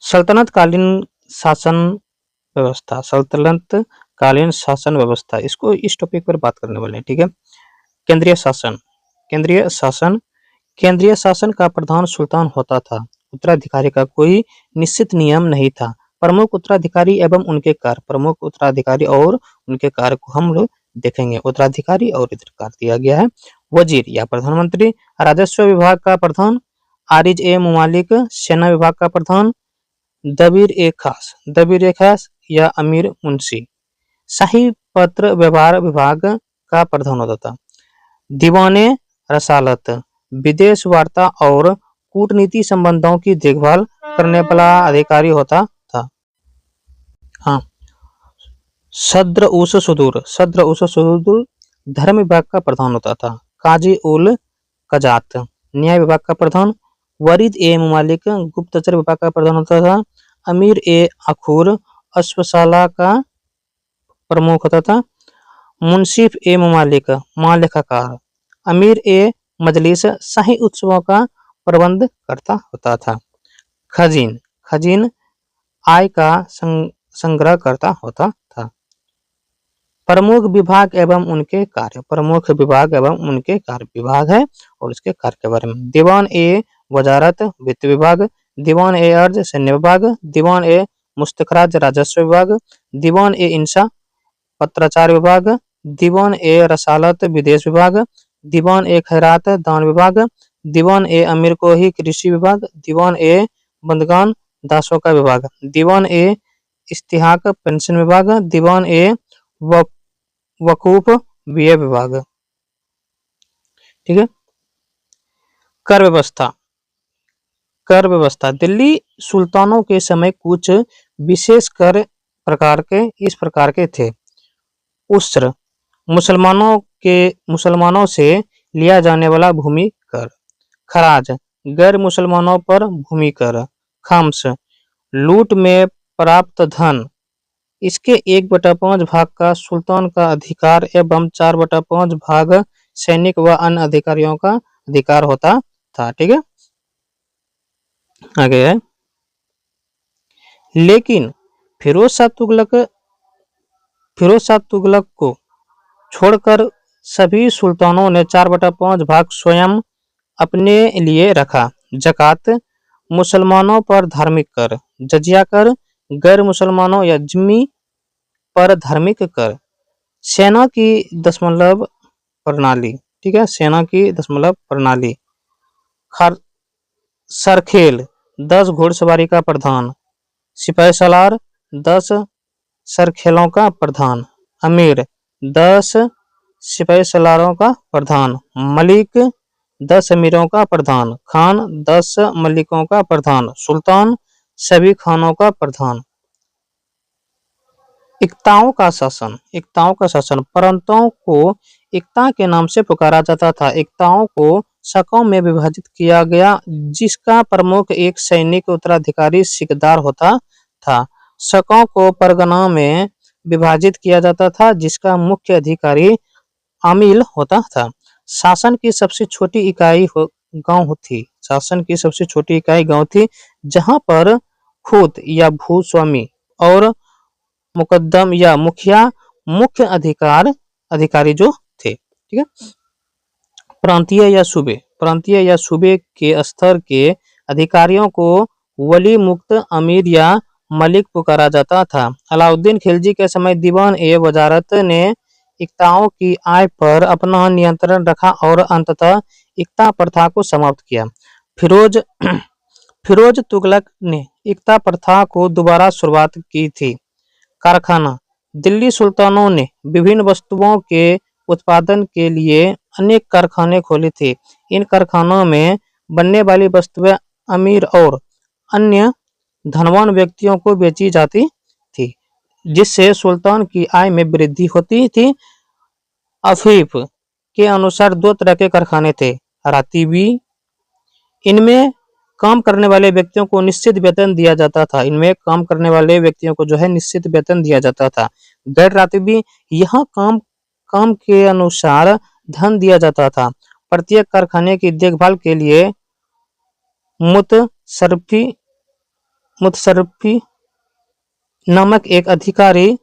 सल्तनत कालीन शासन व्यवस्था, सल्तनत कालीन शासन व्यवस्था, इसको इस टॉपिक पर बात करने वाले हैं, ठीक है। केंद्रीय शासन, केंद्रीय शासन, केंद्रीय शासन का प्रधान सुल्तान होता था। उत्तराधिकारी का कोई निश्चित नियम नहीं था। प्रमुख उत्तराधिकारी एवं उनके कार्य, प्रमुख उत्तराधिकारी और उनके कार्य को हम लोग देखेंगे। उत्तराधिकारी और इधर कार्य दिया गया है। वजीर या प्रधानमंत्री, राजस्व विभाग का प्रधान आरिज ए मुमालिक, सेना विभाग का प्रधान दबीर ए खास, दबीर ए खास या अमीर मुंशी। शाही पत्र व्यवहार विभाग का प्रधान होता था। दीवाने रसालत, विदेश वार्ता और कूटनीति संबंधों की देखभाल करने वाला अधिकारी होता था। हाँ, सद्र उस सुदूर, सद्र उस सुदूर धर्म विभाग का प्रधान होता था। काजी उल कजात, न्याय विभाग का प्रधान। वरीद ए मुमालिक, गुप्तचर विभाग का प्रधान होता था। अमीर ए अखूर, अश्वशाला का प्रमुख होता था। मुंसिफ ए मुमालिक, महालेखाकार। अमीर ए मजलिस, शाही उत्सवों का प्रबंध करता होता था। खजीन, खजीन आय का संग्रह करता होता था। प्रमुख विभाग एवं उनके कार्य, प्रमुख विभाग एवं उनके कार्य, विभाग है और उसके कार्य के बारे में। दीवान ए वजारत, वित्त विभाग। दीवान ए अर्ज, सैन्य विभाग। दीवान ए मुस्तखराज, राजस्व विभाग। दीवान ए इंशा, पत्राचार विभाग। दीवान ए रसालत, विदेश विभाग। दीवान ए खैरात, दान विभाग। दीवान ए अमीर कोही, कृषि विभाग। दीवान ए बंदगान, दासों का विभाग। दीवान ए इस्तिहाक, पेंशन विभाग। दीवान ए वकूफ, व्यय विभाग, ठीक है। कर व्यवस्था, कर व्यवस्था दिल्ली सुल्तानों के समय कुछ विशेष कर प्रकार के इस प्रकार के थे। उस्र, मुसलमानों से लिया जाने वाला भूमि कर। खराज, गैर मुसलमानों पर भूमि कर। खम्स, लूट में प्राप्त धन। इसके 1/5 भाग का सुल्तान का अधिकार एवं 4/5 भाग सैनिक व अन्य अधिकारियों का अधिकार होता था, ठीक है। आगे है, लेकिन फिरोज शाह तुगलक को छोड़कर सभी सुल्तानों ने 4/5 भाग स्वयं अपने लिए रखा। जकात, मुसलमानों पर धार्मिक कर। जजिया कर, गैर मुसलमानों या जिम्मी पर धार्मिक कर। सेना की दशमलव प्रणाली, ठीक है, सेना की दशमलव प्रणाली। सरखेल, 10 घुड़सवारी का प्रधान। सिपाही सालार, 10 सरखेलों का प्रधान। अमीर, 10 सिपाही सालारों का प्रधान। मलिक, 10 अमीरों का प्रधान। खान, 10 मलिकों का प्रधान। सुल्तान, सभी खानों का प्रधान। इक्ताओं का शासन, इक्ताओं का शासन, परंतों को इक्ता के नाम से पुकारा जाता था। इक्ताओं को शकों में विभाजित किया गया, जिसका प्रमुख एक सैनिक उत्तराधिकारी सिकदार होता था। शकों को परगना में विभाजित किया जाता था, जिसका मुख्य अधिकारी आमिल होता था। शासन की सबसे छोटी इकाई गांव थी। शासन की सबसे छोटी इकाई गांव थी, जहां पर खुद या भूस्वामी और मुकद्दम या मुखिया मुख्य अधिकारी जो थे, ठीक है। प्रांतीय या सूबे, प्रांतीय या सूबे के स्तर के अधिकारियों को वली मुक्त, अमीर या मलिक पुकारा जाता था। अलाउद्दीन खिलजी के समय दीवान ए वजारत ने इक्ताओं की आय पर अपना नियंत्रण रखा और अंततः इक्ता प्रथा को समाप्त किया। फिरोज तुगलक ने इक्ता प्रथा को दोबारा शुरुआत की थी। कारखाना, दिल्ली सुल्तानों ने विभिन्न वस्तुओं के उत्पादन के लिए अनेक कारखाने खोले थे। इन कारखानों में बनने वाली वस्तुएं अमीर और अन्य धनवान व्यक्तियों को बेची जाती थी, जिससे सुल्तान की आय में वृद्धि होती थी। अफीफ के अनुसार 2 तरह के कारखाने थे। रातीबी, इनमें काम करने वाले व्यक्तियों को निश्चित वेतन दिया जाता था। इनमें काम करने वाले व्यक्तियों को जो है निश्चित वेतन दिया जाता था। गैर रातीबी, यहाँ काम के अनुसार धन दिया जाता था। प्रत्येक कारखाने की देखभाल के लिए मुतसर्रिफी मुतसर्रिफी नामक एक अधिकारी,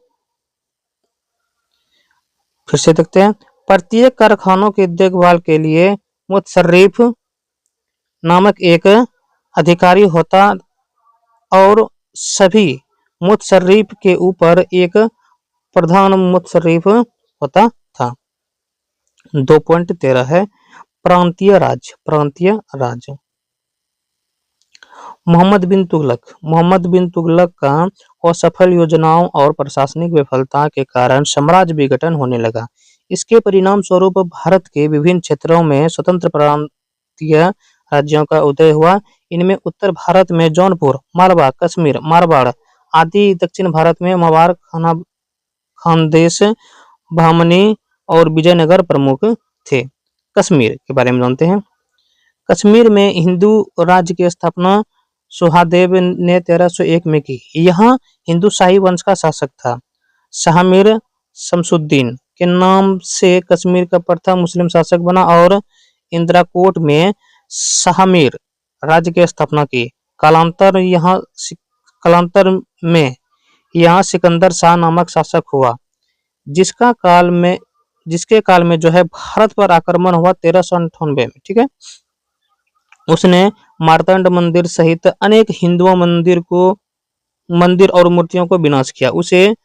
फिर से देखते हैं, प्रत्येक कारखानों की देखभाल के लिए मुतसर्रिफ नामक एक अधिकारी होता और सभी मुतसर्रिफ के ऊपर एक प्रधान मुतसर्रिफ होता था। 2.13 है प्रांतीय राज्य। प्रांतीय राज्य मोहम्मद बिन तुगलक का असफल योजनाओं और प्रशासनिक विफलता के कारण साम्राज्य विघटन होने लगा। इसके परिणाम स्वरूप भारत के विभिन्न क्षेत्रों में स्वतंत्र प्रांतीय राज्यों का उदय हुआ। इनमें उत्तर भारत में जौनपुर, मालवा, कश्मीर, मारवाड़ आदि, दक्षिण भारत में मवार, खानदेश, बहमनी और विजयनगर प्रमुख थे। कश्मीर के बारे में जानते हैं। कश्मीर में हिंदू राज्य की स्थापना सुहादेव ने 1301 में की। यहाँ हिंदू शाही वंश का शासक था। शाहमीर शमसुद्दीन के नाम से कश्मीर का प्रथम मुस्लिम शासक बना और इंदिराकोट में शाहमीर राज्य की स्थापना की। कालांतर में यहाँ सिकंदर शाह नामक शासक हुआ, जिसके काल में जो है भारत पर आक्रमण हुआ 1398 में। ठीक है, उसने मार्तंड मंदिर सहित अनेक हिंदू मंदिर और मूर्तियों को विनाश किया। उसे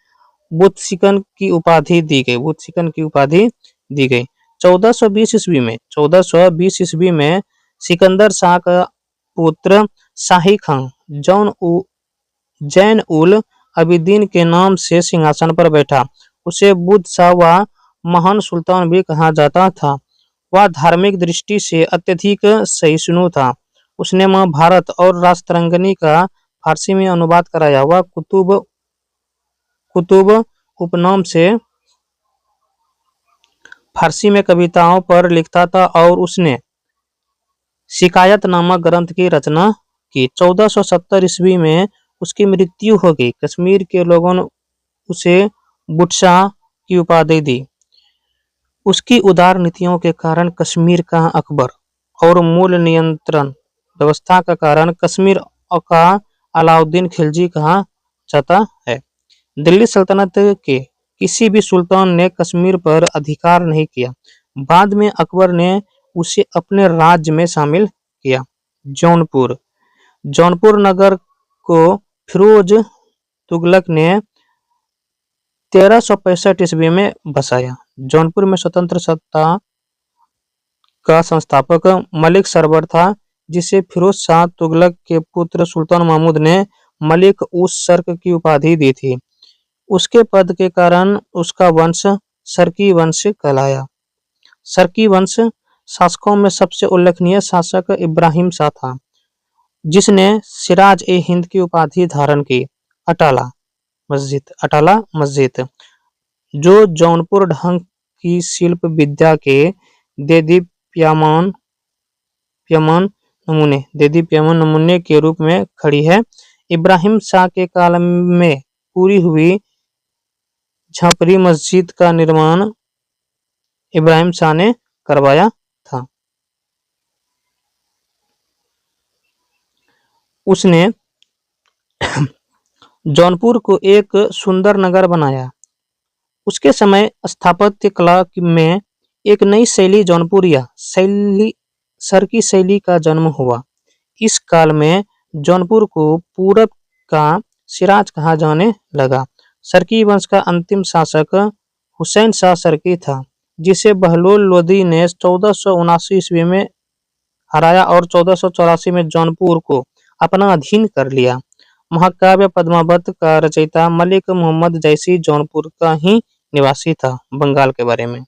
बुतसिकन की उपाधि दी गई। 1420 ईस्वी में सिकंदर शाह का पुत्र शाही खान जैन उल अबिदीन के नाम से सिंहासन पर बैठा। उसे बुद्ध शाह व महान सुल्तान भी कहा जाता था। वह धार्मिक दृष्टि से अत्यधिक सहिष्णु था। उसने महाभारत और राष्ट्रंगनी का फारसी में अनुवाद कराया। वह कुतुब उपनाम से फारसी में कविताओं पर लिखता था और उसने शिकायत नामक ग्रंथ की रचना की। 1470 ईस्वी में उसकी मृत्यु हो गई। कश्मीर के लोगों ने उसे बुटशाह की उपाधि दी। उसकी उदार नीतियों के कारण कश्मीर का अकबर और मूल नियंत्रण व्यवस्था का कारण कश्मीर का अलाउद्दीन खिलजी कहा जाता है। दिल्ली सल्तनत के किसी भी सुल्तान ने कश्मीर पर अधिकार नहीं किया। बाद में अकबर ने उसे अपने राज्य में शामिल किया। जौनपुर नगर को फिरोज तुगलक ने 1365 ईस्वी में बसाया। जौनपुर में स्वतंत्र सत्ता का संस्थापक मलिक सरवर था, जिसे फिरोज शाह तुगलक के पुत्र सुल्तान महमूद ने मलिक उस सर्क की उपाधि दी थी। उसके पद के कारण उसका वंश सर्की वंश कहलाया। सर्की वंश शासकों में सबसे उल्लेखनीय शासक इब्राहिम शाह था, जिसने सिराज ए हिंद की उपाधि धारण की। अटाला मस्जिद, जो जौनपुर ढंग की शिल्प विद्या के देदीप्यमान नमूने के रूप में खड़ी है। इब्राहिम शाह के काल में पूरी हुई झापरी मस्जिद का निर्माण इब्राहिम शाह ने करवाया था। उसने जौनपुर को एक सुंदर नगर बनाया। उसके समय स्थापत्य कला में एक नई शैली जौनपुरिया सर्की शैली का जन्म हुआ। इस काल में जौनपुर को पूरब का सिराज कहा जाने लगा। सर्की वंश का अंतिम शासक हुसैन शाह सर्की था, जिसे बहलोल लोदी ने 1479 ईस्वी में हराया और 1484 में जौनपुर को अपना अधीन कर लिया। महाकाव्य पद्मावत का रचयिता मलिक मोहम्मद जैसी जौनपुर का ही निवासी था। बंगाल के बारे में,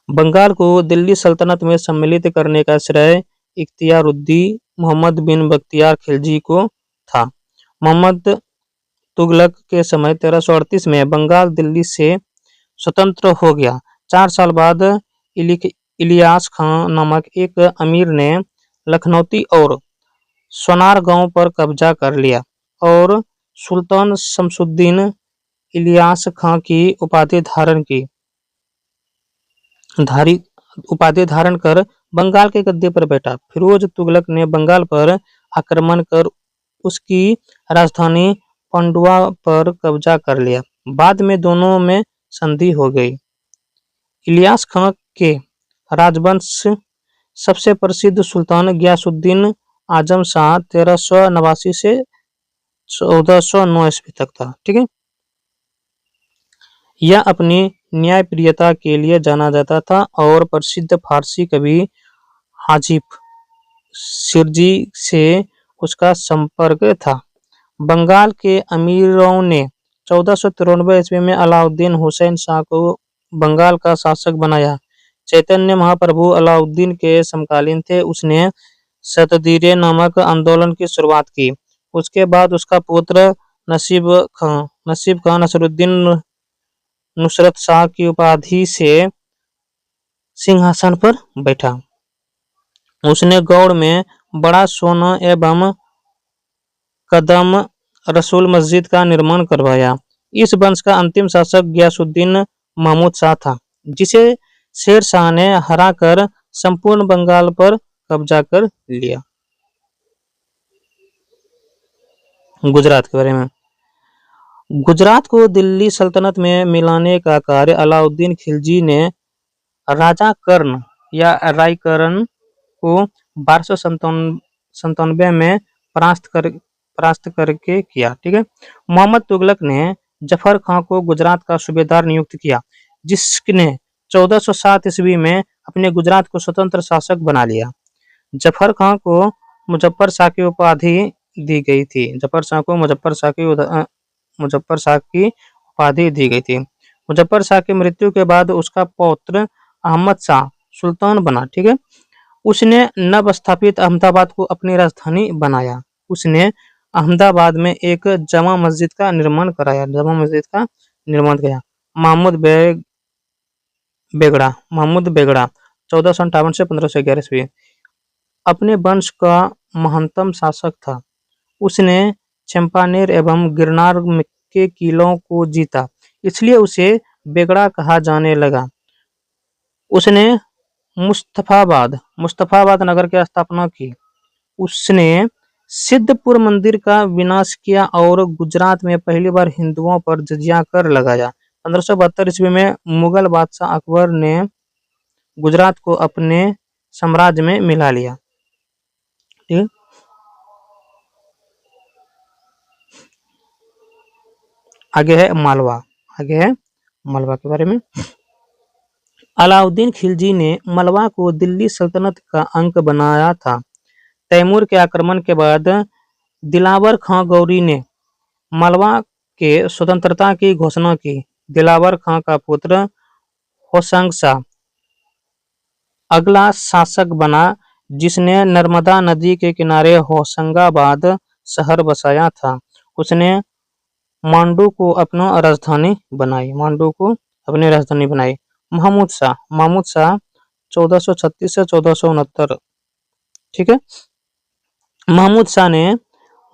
बंगाल को दिल्ली सल्तनत में सम्मिलित करने का श्रेय इख्तियारुद्दीन मोहम्मद बिन बख्तियार खिलजी को था। मोहम्मद तुगलक के समय 1338 में बंगाल दिल्ली से स्वतंत्र हो गया। 4 साल बाद इलियास खान नामक एक अमीर ने लखनौती और सोनार गांव पर कब्जा कर लिया और सुल्तान शमसुद्दीन इलियास खां की उपाधि धारण कर बंगाल के गद्दे पर बैठा। फिरोज तुगलक ने बंगाल पर आक्रमण कर उसकी राजधानी पांडुआ पर कब्जा कर लिया। बाद में दोनों में संधि हो गई। इलियास खां के राजवंश सबसे प्रसिद्ध सुल्तान गयासुद्दीन आजम शाह 1389 से 1409 ईस्वी तक था। ठीक है, यह अपनी न्यायप्रियता के लिए जाना जाता था और प्रसिद्ध फारसी कवि हाजिब सिरजी से उसका संपर्क था। बंगाल के अमीरों ने 1493 ईस्वी में अलाउद्दीन हुसैन शाह को बंगाल का शासक बनाया। चैतन्य महाप्रभु अलाउद्दीन के समकालीन थे। उसने सतदीरे नामक आंदोलन की शुरुआत की। उसके बाद उसका पुत्र नसीब खां नसरुद्दीन नुसरत शाह की उपाधि से सिंहासन पर बैठा। उसने गौड़ में बड़ा सोना एवं कदम रसूल मस्जिद का निर्माण करवाया। इस वंश का अंतिम शासक गयासुद्दीन महमूद शाह था, जिसे शेर शाह ने हराकर संपूर्ण बंगाल पर कब्जा कर लिया। गुजरात के बारे में, गुजरात को दिल्ली सल्तनत में मिलाने का कार्य अलाउद्दीन खिलजी ने राजा कर्ण या रायकर्ण को 1297 में परास्त करके किया। ठीक है, मोहम्मद तुगलक ने जफर खां को गुजरात का सूबेदार नियुक्त किया, जिसने 1407 ईस्वी में अपने गुजरात को स्वतंत्र शासक बना लिया। जफर खां को मुजफ्फर शाह की उपाधि दी गई थी। जफर शाह को मुजफ्फर शाह की उपाधि दी गई थी। मुजफ्फर शाह की मृत्यु के बाद उसका पौत्र अहमद शाह सुल्तान बना। ठीक है, उसने नव स्थापित अहमदाबाद को अपनी राजधानी बनाया। उसने अहमदाबाद में एक जमा मस्जिद का निर्माण कराया। महमूद बेगड़ा 1458 से 1511 ईस्वी अपने वंश का महंतम शासक था। उसने चंपानेर एवं गिरनार के किलों को जीता, इसलिए उसे बेगड़ा कहा जाने लगा। उसने मुस्तफाबाद नगर की स्थापना की। उसने सिद्धपुर मंदिर का विनाश किया और गुजरात में पहली बार हिंदुओं पर जजिया कर लगाया। 1572 ईस्वी में मुगल बादशाह अकबर ने गुजरात को अपने साम्राज्य में मिला लिया। ठीक, आगे है मालवा के बारे में। अलाउद्दीन खिलजी ने मलवा को दिल्ली सल्तनत का अंग बनाया था। तैमूर के आक्रमण के बाद दिलावर खां गौरी ने मलवा के स्वतंत्रता की घोषणा की। दिलावर खां का पुत्र होशंग शाह अगला शासक बना, जिसने नर्मदा नदी के किनारे होशंगाबाद शहर बसाया था। उसने मांडू को अपनी राजधानी बनाई। महमूद शाह 1436 से 1469। ठीक है, महमूद शाह ने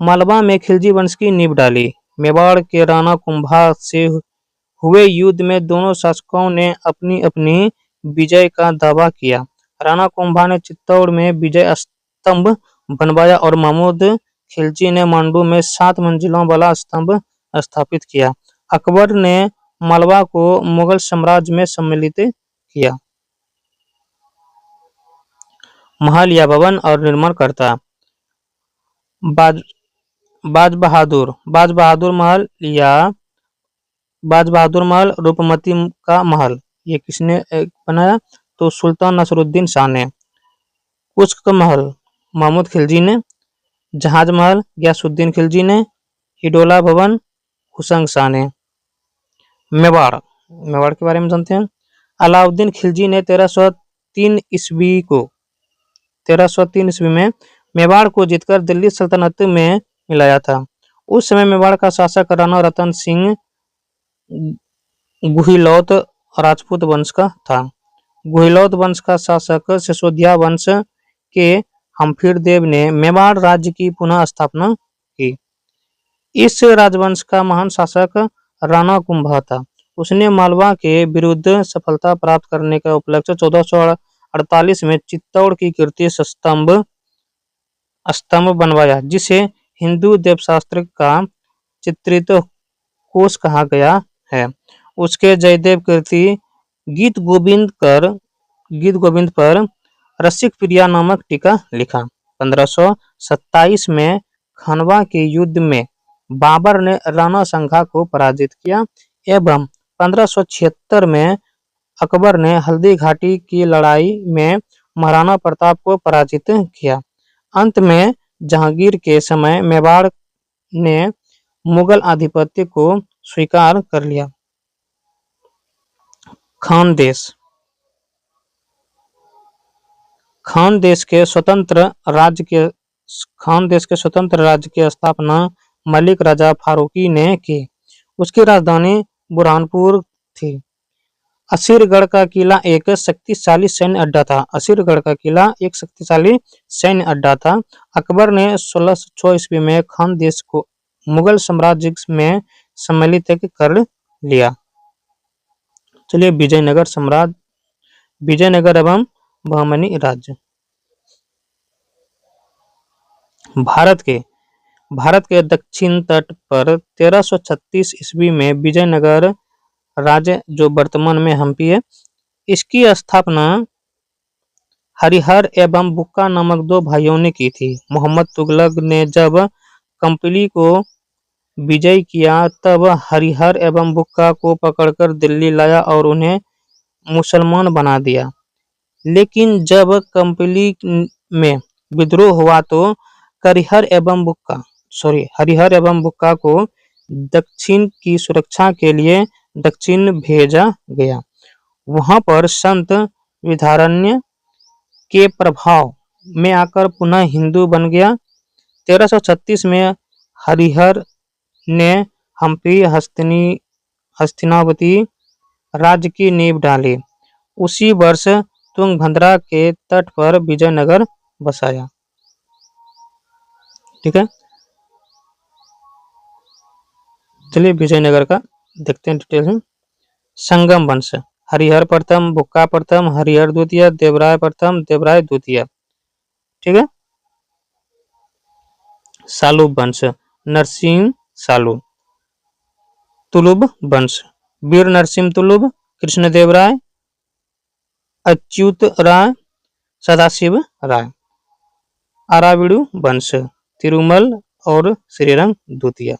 मालवा में खिलजी वंश की नींव डाली। मेवाड़ के राणा कुंभा से हुए युद्ध में दोनों शासकों ने अपनी अपनी विजय का दावा किया। राणा कुंभा ने चित्तौड़ में विजय स्तंभ बनवाया और महमूद खिलजी ने मांडू में 7 मंजिलों वाला स्तंभ स्थापित किया। अकबर ने मालवा को मुगल साम्राज्य में सम्मिलित किया। महल या भवन और निर्माणकर्ता बाज बहादुर महल रूपमती का महल, ये किसने बनाया? तो सुल्तान नसरुद्दीन शाह ने। कुश्क महल महमूद खिलजी ने। जहाज महल गयासुद्दीन खिलजी ने। हिडोला भवन हुसैन शाह ने। मेवाड़ के बारे में जानते हैं। अलाउद्दीन खिलजी ने 1303 ईस्वी में मेवाड़ को जीतकर दिल्ली सल्तनत में मिलाया था। उस समय मेवाड़ का शासक राणा रतन सिंह गुहिलौत राजपूत वंश का था। गुहिलौत वंश का शासक सिसोदिया वंश के हम्फीर देव ने मेवाड़ राज्य की पुनः स्थापना की। इस राजवंश का महान शासक राणा कुंभा था। उसने मालवा के विरुद्ध सफलता प्राप्त करने का उपलक्ष्य 1448 में चित्तौड़ की कीर्ति स्तंभ बनवाया, जिसे हिंदू देवशास्त्र का चित्रित कोश कहा गया है। उसके जयदेव कृति गीत गोविंद पर रसिक प्रिया नामक टीका लिखा। 1527 में खनवा के युद्ध में बाबर ने राणा संगा को पराजित किया एवं 1576 में अकबर ने हल्दी घाटी की लड़ाई में महाराणा प्रताप को पराजित किया। अंत में जहांगीर के समय मेवाड़ ने मुगल आधिपत्य को स्वीकार कर लिया। खानदेश खानदेश के स्वतंत्र राज्य की स्थापना मलिक राजा फारूकी ने की। उसकी राजधानी बुरहानपुर थी। असीरगढ़ का किला एक शक्तिशाली सैन्य अड्डा था। अकबर ने 1606 ईस्वी में खानदेश को मुगल साम्राज्य में सम्मिलित कर लिया। चलिए विजयनगर एवं बहमनी राज्य। भारत के दक्षिण तट पर 1336 ईस्वी में विजयनगर राज्य, जो वर्तमान में हम्पी है, इसकी स्थापना हरिहर एवं बुक्का नामक दो भाइयों ने की थी। मोहम्मद तुगलक ने जब कंपली को विजय किया तब हरिहर एवं बुक्का को पकड़कर दिल्ली लाया और उन्हें मुसलमान बना दिया। लेकिन जब कंपली में विद्रोह हुआ तो हरिहर एवं बुक्का को दक्षिण की सुरक्षा के लिए दक्षिण भेजा गया। वहां पर संत विद्यारण्य के प्रभाव में आकर पुनः हिंदू बन गया। 1336 में हरिहर ने हम्पी हस्तिनावती राज्य की नींव डाली। उसी वर्ष तुंगभद्रा के तट पर विजयनगर बसाया। ठीक है, चलिए विजयनगर का देखते हैं डिटेल में। संगम वंश, हरिहर प्रथम, बुक्का प्रथम, हरिहर द्वितीय, देवराय प्रथम, देवराय द्वितीय। ठीक है। सालुब वंश, नरसिंह सालू। तुलुब वंश, वीर नरसिंह तुलुब, कृष्णदेव राय, अच्युत राय, सदाशिव राय। आराविडु वंश, तिरुमल और श्रीरंग द्वितीय।